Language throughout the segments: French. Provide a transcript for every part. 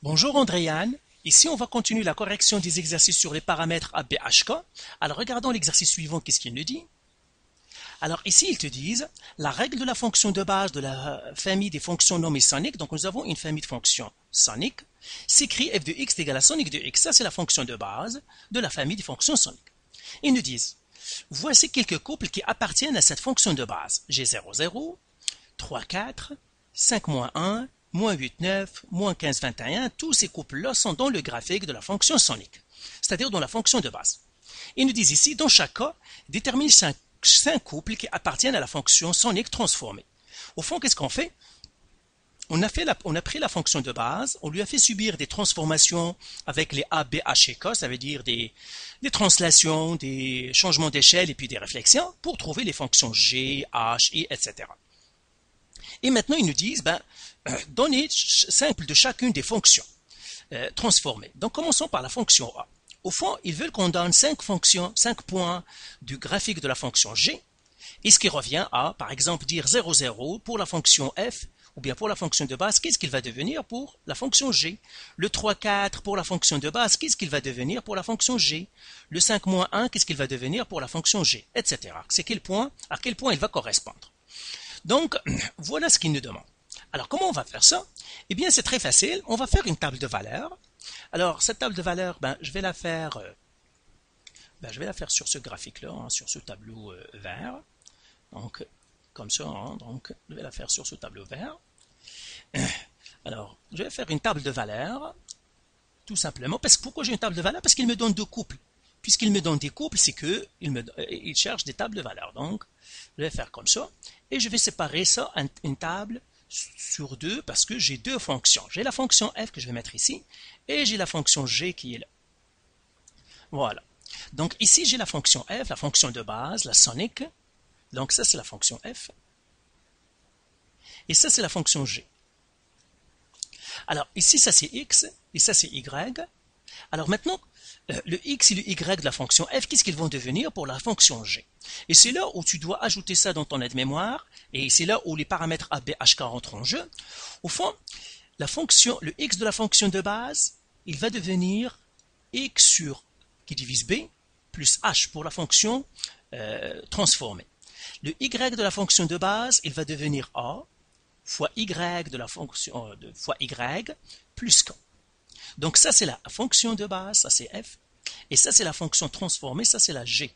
Bonjour Andréane, ici on va continuer la correction des exercices sur les paramètres ABHK. Alors regardons l'exercice suivant, qu'est-ce qu'il nous dit? Alors ici ils te disent la règle de la fonction de base de la famille des fonctions nommées soniques, donc nous avons une famille de fonctions soniques, s'écrit f de x égale à sonique de x, ça c'est la fonction de base de la famille des fonctions soniques. Ils nous disent, voici quelques couples qui appartiennent à cette fonction de base, G0, 0, 3, 4, 5, moins 1, moins 8, 9, moins 15, 21, tous ces couples-là sont dans le graphique de la fonction sonique, c'est-à-dire dans la fonction de base. Ils nous disent ici, dans chaque cas, détermine 5 couples qui appartiennent à la fonction sonique transformée. Au fond, qu'est-ce qu'on fait? On a pris la fonction de base, on lui a fait subir des transformations avec les A, B, H et K, ça veut dire des translations, des changements d'échelle et puis des réflexions pour trouver les fonctions G, H, I, etc. Et maintenant, ils nous disent, donnez simple de chacune des fonctions transformées. Donc, commençons par la fonction A. Au fond, ils veulent qu'on donne 5 fonctions, 5 points du graphique de la fonction G, et ce qui revient à, par exemple, dire 0, 0 pour la fonction F, ou bien pour la fonction de base, qu'est-ce qu'il va devenir pour la fonction G? Le 3, 4 pour la fonction de base, qu'est-ce qu'il va devenir pour la fonction G? Le 5, moins 1, qu'est-ce qu'il va devenir pour la fonction G? Etc. C'est quel point, à quel point il va correspondre. Donc, voilà ce qu'il nous demande. Alors, comment on va faire ça? Eh bien, c'est très facile. On va faire une table de valeurs. Alors, cette table de valeurs, je vais la faire sur ce graphique-là, hein, sur ce tableau vert. Donc, comme ça, hein, donc, je vais la faire sur ce tableau vert. Alors, je vais faire une table de valeurs, tout simplement. Pourquoi j'ai une table de valeurs? Parce qu'il me donne deux couples. Puisqu'il me donne des couples, c'est qu'il cherche des tables de valeurs. Donc, je vais faire comme ça. Et je vais séparer ça en une table sur deux parce que j'ai deux fonctions. J'ai la fonction f que je vais mettre ici et j'ai la fonction g qui est là. Voilà. Donc ici, j'ai la fonction f, la fonction de base, la sonique. Donc ça, c'est la fonction f. Et ça, c'est la fonction g. Alors ici, ça c'est x et ça c'est y. Alors maintenant, le x et le y de la fonction f, qu'est-ce qu'ils vont devenir pour la fonction g? Et c'est là où tu dois ajouter ça dans ton aide-mémoire, et c'est là où les paramètres A, B, H, K rentrent en jeu. Au fond, le x de la fonction de base, il va devenir x sur, qui divise b, plus h pour la fonction transformée. Le y de la fonction de base, il va devenir a fois y de la fonction fois y plus k. Donc ça c'est la fonction de base, ça c'est f, et ça c'est la fonction transformée, ça c'est la g.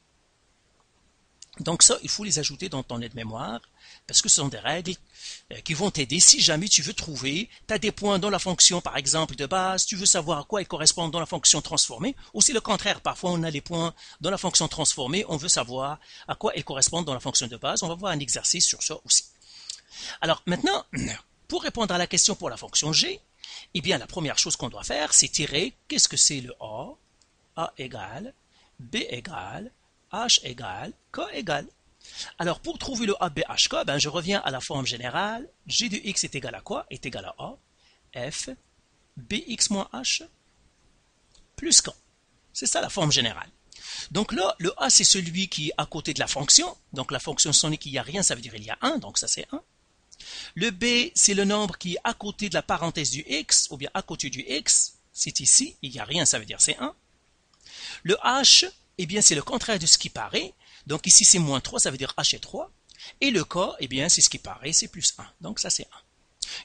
Donc ça, il faut les ajouter dans ton aide-mémoire, parce que ce sont des règles qui vont t'aider si jamais tu veux trouver, tu as des points dans la fonction par exemple de base, tu veux savoir à quoi ils correspondent dans la fonction transformée, ou c'est le contraire, parfois on a les points dans la fonction transformée, on veut savoir à quoi ils correspondent dans la fonction de base, on va voir un exercice sur ça aussi. Alors maintenant, pour répondre à la question pour la fonction g, eh bien la première chose qu'on doit faire, c'est tirer, qu'est-ce que c'est le A égale, B égale, H égale, K égale. Alors pour trouver le ABHK, je reviens à la forme générale, G de x est égal à quoi? Est égal à A, F, Bx moins H, plus K. C'est ça la forme générale. Donc là, le A c'est celui qui est à côté de la fonction, donc la fonction sonique il n'y a rien, ça veut dire il y a 1, donc ça c'est 1. Le B, c'est le nombre qui est à côté de la parenthèse du x, ou bien à côté du x, c'est ici, il n'y a rien, ça veut dire c'est 1. Le H, eh bien c'est le contraire de ce qui paraît, donc ici c'est moins 3, ça veut dire H est 3. Et le K, eh bien c'est ce qui paraît, c'est plus 1, donc ça c'est 1.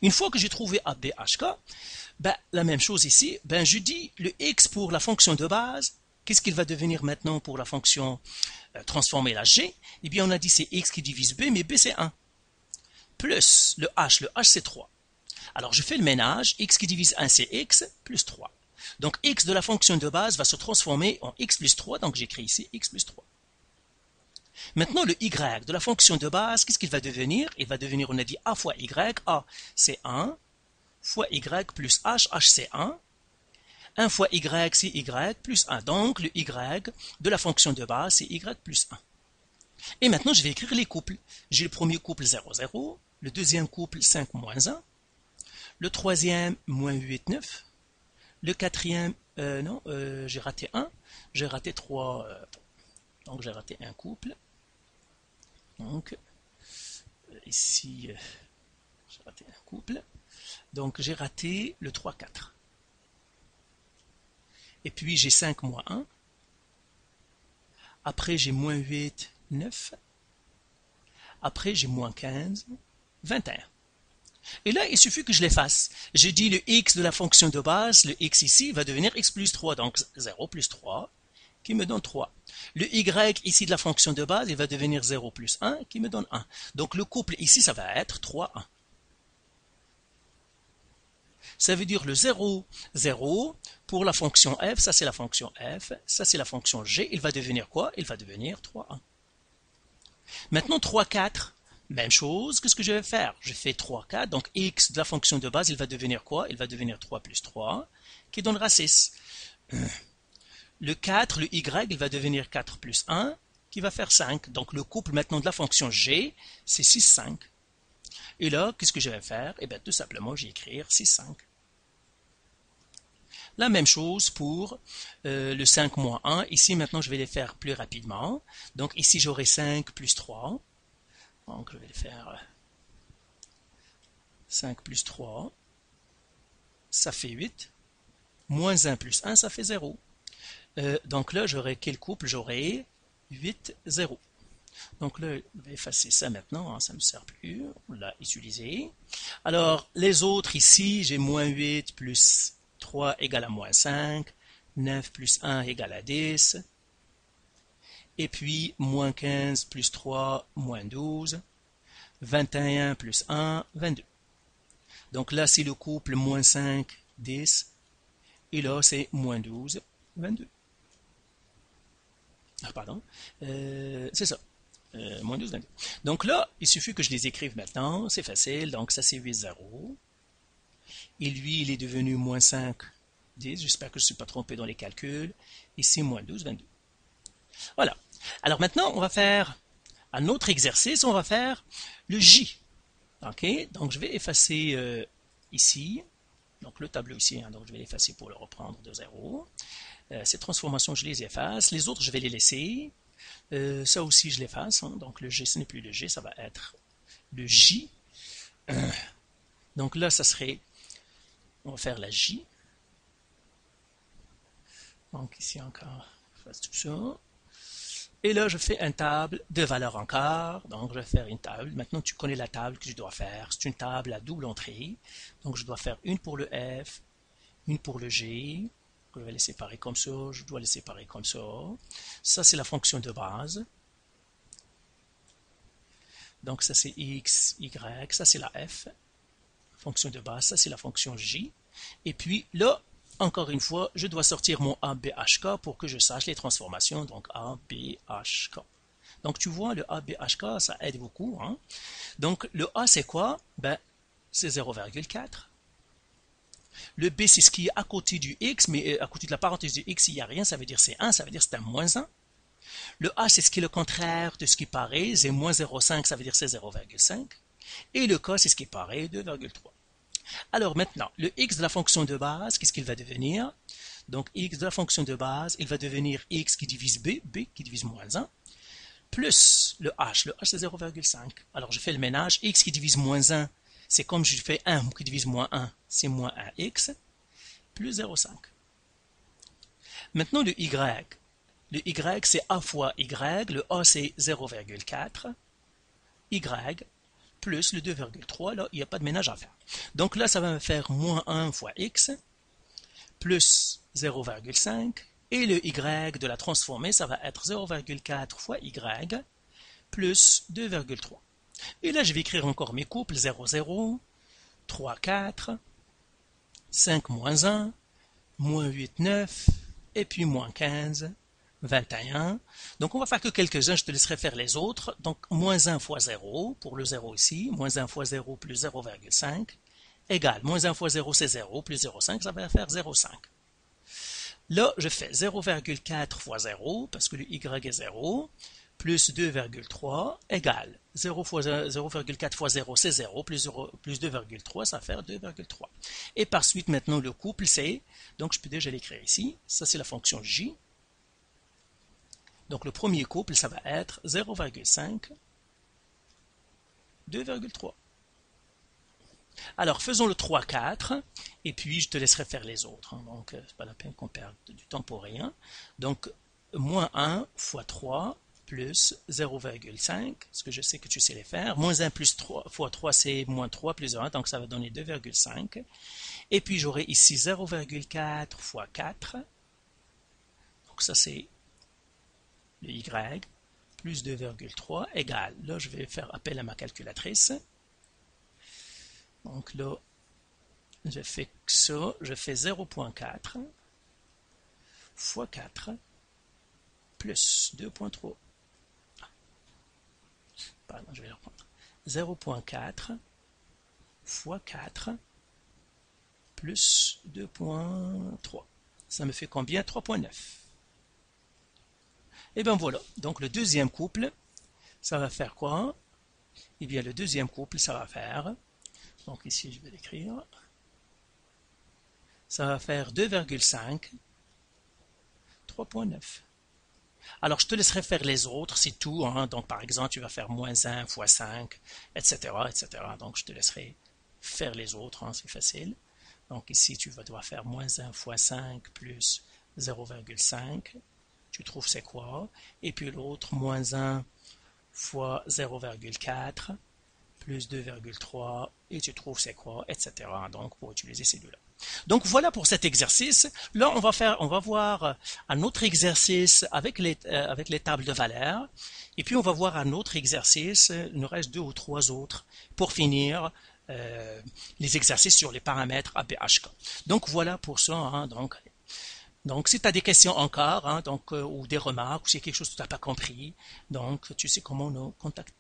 Une fois que j'ai trouvé ABHK, la même chose ici, je dis le x pour la fonction de base, qu'est-ce qu'il va devenir maintenant pour la fonction transformée la g? Eh bien on a dit c'est x qui divise b, mais b c'est 1. Plus le h c'est 3. Alors je fais le ménage, x qui divise 1 c'est x, plus 3. Donc x de la fonction de base va se transformer en x plus 3, donc j'écris ici x plus 3. Maintenant le y de la fonction de base, qu'est-ce qu'il va devenir? Il va devenir, on a dit a fois y, a c'est 1, fois y plus h, h c'est 1, 1 fois y c'est y plus 1. Donc le y de la fonction de base c'est y plus 1. Et maintenant je vais écrire les couples. J'ai le premier couple 0, 0, le deuxième couple 5, moins 1, le troisième moins 8, 9, le quatrième, j'ai raté 1, j'ai raté 3, donc j'ai raté un couple. Donc, ici, j'ai raté un couple. Donc j'ai raté le 3, 4. Et puis j'ai 5 moins 1. Après j'ai moins 8, 9. Après j'ai moins 15, 21. Et là, il suffit que je l'efface. J'ai dit le x de la fonction de base, le x ici, va devenir x plus 3, donc 0 plus 3, qui me donne 3. Le y ici de la fonction de base, il va devenir 0 plus 1, qui me donne 1. Donc le couple ici, ça va être 3, 1. Ça veut dire le 0, 0, pour la fonction f, ça c'est la fonction f, ça c'est la fonction g, il va devenir quoi? Il va devenir 3, 1. Maintenant 3, 4, même chose, qu'est-ce que je vais faire? Je fais 3, 4, donc x de la fonction de base, il va devenir quoi? Il va devenir 3 plus 3, qui donnera 6. Le 4, le y, il va devenir 4 plus 1, qui va faire 5. Donc le couple maintenant de la fonction g, c'est 6, 5. Et là, qu'est-ce que je vais faire? Eh bien, tout simplement, je vais écrire 6, 5. La même chose pour le 5 moins 1. Ici, maintenant, je vais les faire plus rapidement. Donc ici, j'aurai 5 plus 3. Donc, je vais les faire 5 plus 3. Ça fait 8. Moins 1 plus 1, ça fait 0. Donc là, j'aurai quel couple? J'aurai 8, 0. Donc là, je vais effacer ça maintenant, hein, ça ne me sert plus. On l'a utilisé. Alors, les autres ici, j'ai moins 8 plus 3 égale à moins 5. 9 plus 1 égale à 10. Et puis, moins 15 plus 3, moins 12. 21 plus 1, 22. Donc là, c'est le couple moins 5, 10. Et là, c'est moins 12, 22. Ah, pardon. C'est ça. Moins 12, 22. Donc là, il suffit que je les écrive maintenant. C'est facile. Donc ça, c'est 8, 0. Et lui, il est devenu moins 5, 10. J'espère que je ne suis pas trompé dans les calculs. Ici, moins 12, 22. Voilà. Alors maintenant, on va faire un autre exercice. On va faire le J. OK? Donc je vais effacer ici. Donc le tableau ici. Hein, donc je vais l'effacer pour le reprendre de 0. Ces transformations, je les efface. Les autres, je vais les laisser. Ça aussi, je l'efface. Hein. Donc le G, ce n'est plus le G, ça va être le J. Donc là, ça serait... On va faire la J. Donc ici encore, je fasse tout ça. Et là, je fais une table de valeurs en quart. Donc je vais faire une table. Maintenant, tu connais la table que je dois faire. C'est une table à double entrée. Donc je dois faire une pour le F, une pour le G. Je vais les séparer comme ça, je dois les séparer comme ça. Ça, c'est la fonction de base. Donc, ça, c'est x, y, ça, c'est la f. Fonction de base, ça, c'est la fonction j. Et puis, là, encore une fois, je dois sortir mon ABHK pour que je sache les transformations. Donc, ABHK. Donc, tu vois, le ABHK, ça aide beaucoup. Hein? Donc, le A, c'est quoi? Ben, c'est 0,4. Le B, c'est ce qui est à côté du X, mais à côté de la parenthèse du X, il n'y a rien, ça veut dire c'est 1, ça veut dire c'est un moins 1. Le H, c'est ce qui est le contraire de ce qui paraît, c'est moins 0,5, ça veut dire c'est 0,5. Et le K, c'est ce qui paraît, 2,3. Alors maintenant, le X de la fonction de base, qu'est-ce qu'il va devenir? Donc X de la fonction de base, il va devenir X qui divise B, B qui divise moins 1, plus le H c'est 0,5. Alors je fais le ménage, X qui divise moins 1, c'est comme je fais 1 qui divise moins 1, c'est moins 1x, plus 0,5. Maintenant le y. Le y, c'est a fois y, le a, c'est 0,4, y, plus le 2,3, là, il n'y a pas de ménage à faire. Donc là, ça va me faire moins 1 fois x, plus 0,5, et le y de la transformée, ça va être 0,4 fois y, plus 2,3. Et là, je vais écrire encore mes couples 0, 0, 3, 4, 5, moins 1, moins 8, 9, et puis moins 15, 21. Donc, on va faire que quelques-uns, je te laisserai faire les autres. Donc, moins 1 fois 0, pour le 0 ici, moins 1 fois 0 plus 0,5, égale, moins 1 fois 0, c'est 0, plus 0,5, ça va faire 0,5. Là, je fais 0,4 fois 0, parce que le y est 0, plus 2,3 égale 0,4 fois 0, c'est 0, plus 2,3, ça va faire 2,3. Et par suite, maintenant, le couple, c'est, donc je peux déjà l'écrire ici, ça c'est la fonction j. Donc le premier couple, ça va être 0,5, 2,3. Alors, faisons le 3, 4, et puis je te laisserai faire les autres. Donc, c'est pas la peine qu'on perde du temps pour rien. Donc, moins 1 fois 3 plus 0,5, parce que je sais que tu sais les faire. Moins 1 plus 3 fois 3, c'est moins 3 plus 1, donc ça va donner 2,5. Et puis, j'aurai ici 0,4 fois 4. Donc, ça, c'est le y, plus 2,3 égale. Là, je vais faire appel à ma calculatrice. Donc là, je fais ça, je fais 0,4 fois 4 plus 2,3. Pardon, je vais le reprendre. 0,4 fois 4 plus 2,3. Ça me fait combien? 3,9. Et bien voilà, donc le deuxième couple, ça va faire quoi? Eh bien le deuxième couple, ça va faire, donc ici je vais l'écrire, ça va faire 2,5, 3,9. Alors je te laisserai faire les autres, c'est tout, hein? Donc par exemple tu vas faire moins 1 fois 5, etc., etc. Donc je te laisserai faire les autres, hein? C'est facile. Donc ici tu vas devoir faire moins 1 fois 5 plus 0,5. Tu trouves c'est quoi? Et puis l'autre, moins 1 fois 0,4 plus 2,3 et tu trouves c'est quoi, etc. Donc pour utiliser ces deux-là. Donc voilà pour cet exercice. Là on va voir un autre exercice avec les tables de valeurs. Et puis on va voir un autre exercice. Il nous reste 2 ou 3 autres pour finir les exercices sur les paramètres APHK. Donc voilà pour ça. Hein, donc, si tu as des questions encore, hein, ou des remarques, ou s'il y a quelque chose que tu n'as pas compris, donc tu sais comment nous contacter.